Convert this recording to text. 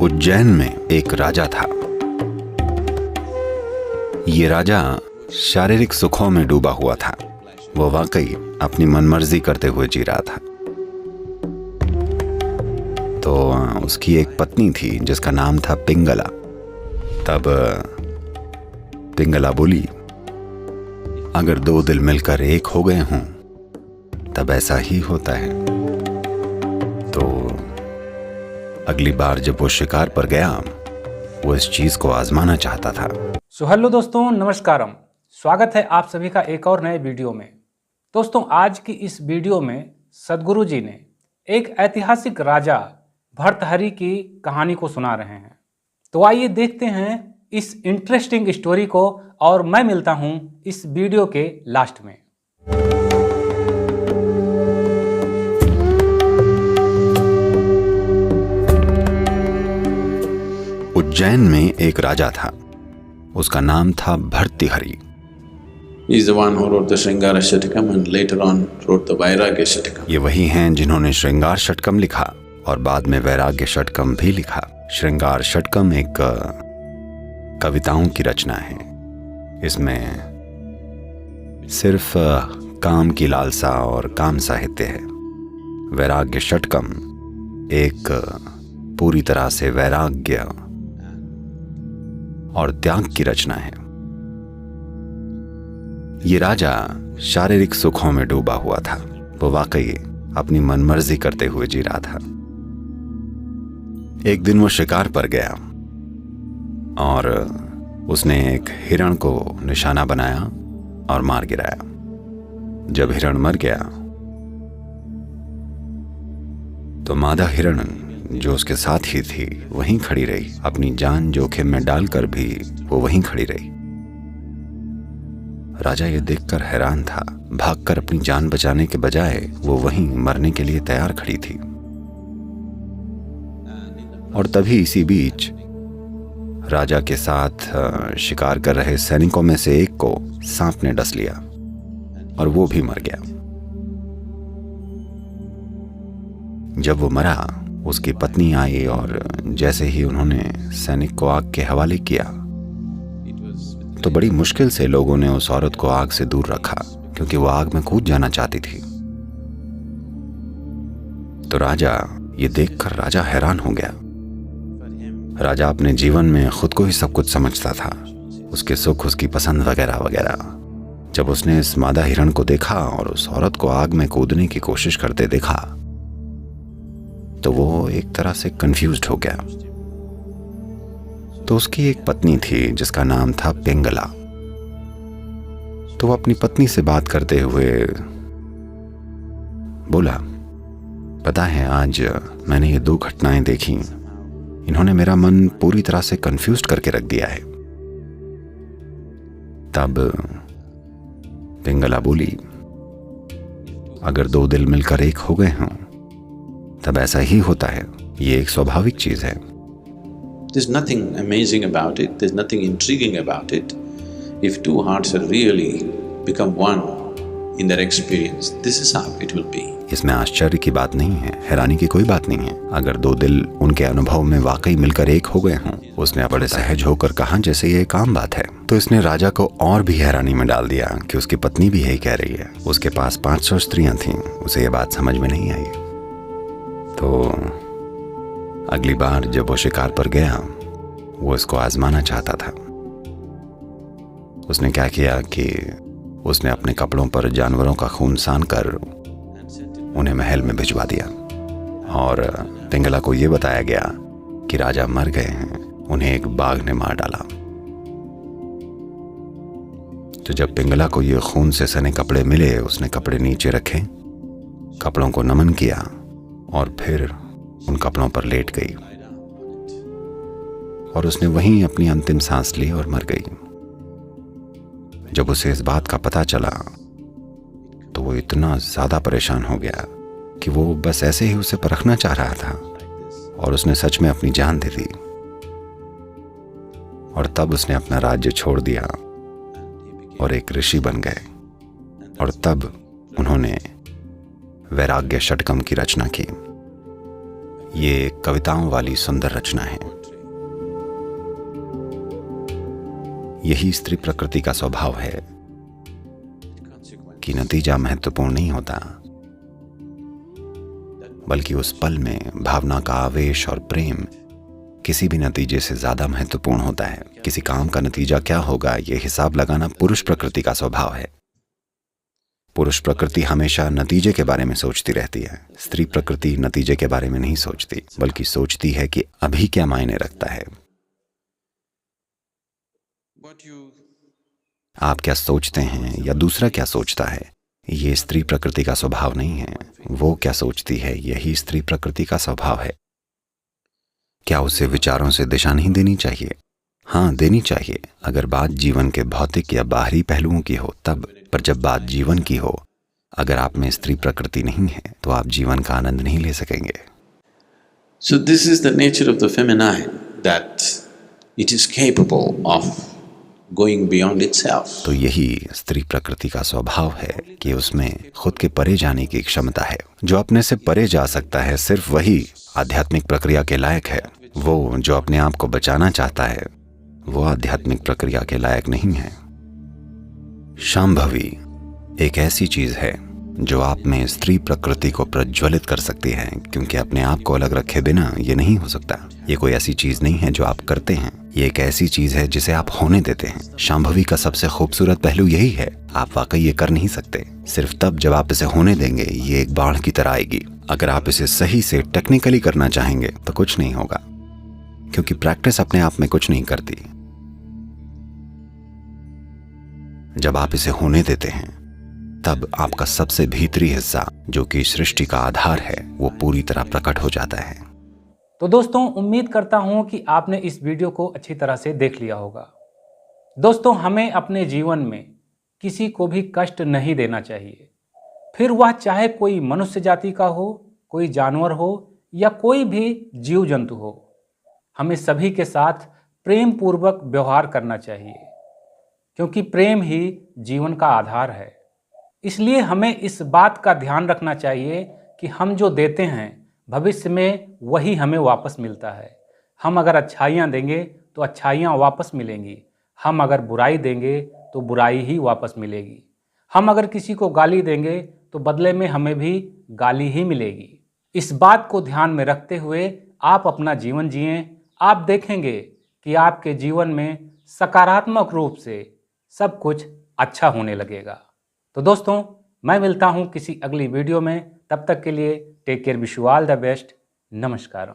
उज्जैन में एक राजा था। ये राजा शारीरिक सुखों में डूबा हुआ था। वो वाकई अपनी मनमर्जी करते हुए जी रहा था। तो उसकी एक पत्नी थी जिसका नाम था पिंगला। तब पिंगला बोली, अगर दो दिल मिलकर एक हो गए हों तब ऐसा ही होता है। तो अगली बार जब वो शिकार पर गया, वो इस चीज को आजमाना चाहता था। सो हेलो दोस्तों, नमस्कारम। स्वागत है आप सभी का एक और नए वीडियो में। दोस्तों, आज की इस वीडियो में सदगुरु जी ने एक ऐतिहासिक राजा भर्तृहरि की कहानी को सुना रहे हैं। तो आइए देखते हैं इस इंटरेस्टिंग स्टोरी को, और मैं मिलता हूं इस वीडियो के लास्ट में। उज्जैन में एक राजा था। उसका नाम था Bhartrihari. He is the one who wrote the Sringara Shatakam and later on wrote the Vairagya Shatakam. ये वही हैं जिन्होंने श्रृंगार षटकम लिखा और बाद में वैराग्य षटकम भी लिखा। श्रृंगार षटकम एक कविताओं की रचना है। इसमें सिर्फ काम की लालसा और काम साहित्य है। वैराग्य षटकम एक पूरी तरह से वैराग्य और त्याग की रचना है। ये राजा शारीरिक सुखों में डूबा हुआ था। वो वाकई अपनी मनमर्जी करते हुए जी रहा था। एक दिन वो शिकार पर गया और उसने एक हिरण को निशाना बनाया और मार गिराया। जब हिरण मर गया तो मादा हिरण जो उसके साथ ही थी वहीं खड़ी रही। अपनी जान जोखिम में डालकर भी वो वहीं खड़ी रही। राजा ये देखकर हैरान था। भागकर अपनी जान बचाने के बजाय वो वहीं मरने के लिए तैयार खड़ी थी। और तभी इसी बीच राजा के साथ शिकार कर रहे सैनिकों में से एक को सांप ने डस लिया और वो भी मर गया। जब वो मरा, उसकी पत्नी आई और जैसे ही उन्होंने सैनिक को आग के हवाले किया तो बड़ी मुश्किल से लोगों ने उस औरत को आग से दूर रखा, क्योंकि वो आग में कूद जाना चाहती थी। तो राजा ये देखकर राजा हैरान हो गया। राजा अपने जीवन में खुद को ही सब कुछ समझता था, उसके सुख, उसकी पसंद वगैरह वगैरह। जब उसने इस मादा हिरण को देखा और उस औरत को आग में कूदने की कोशिश करते देखा तो वो एक तरह से कंफ्यूज्ड हो गया। तो उसकी एक पत्नी थी जिसका नाम था पिंगला। तो वो अपनी पत्नी से बात करते हुए बोला, पता है आज मैंने ये दो घटनाएं देखी, इन्होंने मेरा मन पूरी तरह से कंफ्यूज्ड करके रख दिया है। तब पिंगला बोली, अगर दो दिल मिलकर एक हो गए हों तब ऐसा ही होता है। ये एक स्वाभाविक चीज है। There's nothing amazing about it. There's nothing intriguing about it. If two hearts are really become one in their experience, this is how it will be. इसमें आश्चर्य की बात नहीं है, हैरानी की कोई बात नहीं है। अगर दो दिल उनके अनुभव में वाकई मिलकर एक हो गए हों, उसने बड़े सहज होकर कहा जैसे ये एक आम बात है। तो इसने राजा को और भी हैरानी में डाल दिया कि उसकी पत्नी भी यही कह रही है। उसके पास 500 स्त्रियां थीं, उसे ये बात समझ में नहीं आई। तो अगली बार जब वो शिकार पर गया, वो इसको आजमाना चाहता था। उसने क्या किया कि उसने अपने कपड़ों पर जानवरों का खून सान कर उन्हें महल में भिजवा दिया और पिंगला को यह बताया गया कि राजा मर गए हैं, उन्हें एक बाघ ने मार डाला। तो जब पिंगला को ये खून से सने कपड़े मिले, उसने कपड़े नीचे रखे, कपड़ों को नमन किया और फिर उन कपड़ों पर लेट गई और उसने वहीं अपनी अंतिम सांस ली और मर गई। जब उसे इस बात का पता चला तो वो इतना ज्यादा परेशान हो गया कि वो बस ऐसे ही उसे परखना चाह रहा था और उसने सच में अपनी जान दे दी। और तब उसने अपना राज्य छोड़ दिया और एक ऋषि बन गए। और तब उन्होंने वैराग्य षटकम की रचना की। ये कविताओं वाली सुंदर रचना है। यही स्त्री प्रकृति का स्वभाव है कि नतीजा महत्वपूर्ण नहीं होता, बल्कि उस पल में भावना का आवेश और प्रेम किसी भी नतीजे से ज्यादा महत्वपूर्ण होता है। किसी काम का नतीजा क्या होगा, यह हिसाब लगाना पुरुष प्रकृति का स्वभाव है। पुरुष प्रकृति हमेशा नतीजे के बारे में सोचती रहती है। स्त्री प्रकृति नतीजे के बारे में नहीं सोचती, बल्कि सोचती है कि अभी क्या मायने रखता है। आप क्या सोचते हैं या दूसरा क्या सोचता है, ये स्त्री प्रकृति का स्वभाव नहीं है। वो क्या सोचती है, यही स्त्री प्रकृति का स्वभाव है। क्या उसे विचारों से दिशा नहीं देनी चाहिए? हाँ, देनी चाहिए, अगर बात जीवन के भौतिक या बाहरी पहलुओं की हो तब। पर जब बात जीवन की हो, अगर आप में स्त्री प्रकृति नहीं है तो आप जीवन का आनंद नहीं ले सकेंगे। So this is the nature of the feminine, that it is capable of going beyond itself. तो यही स्त्री प्रकृति का स्वभाव है कि उसमें खुद के परे जाने की क्षमता है। जो अपने से परे जा सकता है, सिर्फ वही आध्यात्मिक प्रक्रिया के लायक है। वो जो अपने आप को बचाना चाहता है, वो आध्यात्मिक प्रक्रिया के लायक नहीं है। शांभवी एक ऐसी चीज है जो आप में स्त्री प्रकृति को प्रज्वलित कर सकती है, क्योंकि अपने आप को अलग रखे बिना ये नहीं हो सकता। ये कोई ऐसी चीज नहीं है जो आप करते हैं, ये एक ऐसी चीज है जिसे आप होने देते हैं। शांभवी का सबसे खूबसूरत पहलू यही है, आप वाकई ये कर नहीं सकते। सिर्फ तब जब आप इसे होने देंगे, ये एक बाढ़ की तरह आएगी। अगर आप इसे सही से टेक्निकली करना चाहेंगे तो कुछ नहीं होगा, क्योंकि प्रैक्टिस अपने आप में कुछ नहीं करती। जब आप इसे होने देते हैं, तब आपका सबसे भीतरी हिस्सा, जो कि सृष्टि का आधार है, वो पूरी तरह प्रकट हो जाता है। तो दोस्तों, उम्मीद करता हूं कि आपने इस वीडियो को अच्छी तरह से देख लिया होगा। दोस्तों, हमें अपने जीवन में किसी को भी कष्ट नहीं देना चाहिए, फिर वह चाहे कोई मनुष्य जाति का हो, कोई जानवर हो या कोई भी जीव जंतु हो। हमें सभी के साथ प्रेम पूर्वक व्यवहार करना चाहिए, क्योंकि प्रेम ही जीवन का आधार है। इसलिए हमें इस बात का ध्यान रखना चाहिए कि हम जो देते हैं, भविष्य में वही हमें वापस मिलता है। हम अगर अच्छाइयाँ देंगे तो अच्छाइयाँ वापस मिलेंगी, हम अगर बुराई देंगे तो बुराई ही वापस मिलेगी। हम अगर किसी को गाली देंगे तो बदले में हमें भी गाली ही मिलेगी। इस बात को ध्यान में रखते हुए आप अपना जीवन जिएं। आप देखेंगे कि आपके जीवन में सकारात्मक रूप से सब कुछ अच्छा होने लगेगा। तो दोस्तों, मैं मिलता हूं किसी अगली वीडियो में। तब तक के लिए take care, wish you all the best. नमस्कार।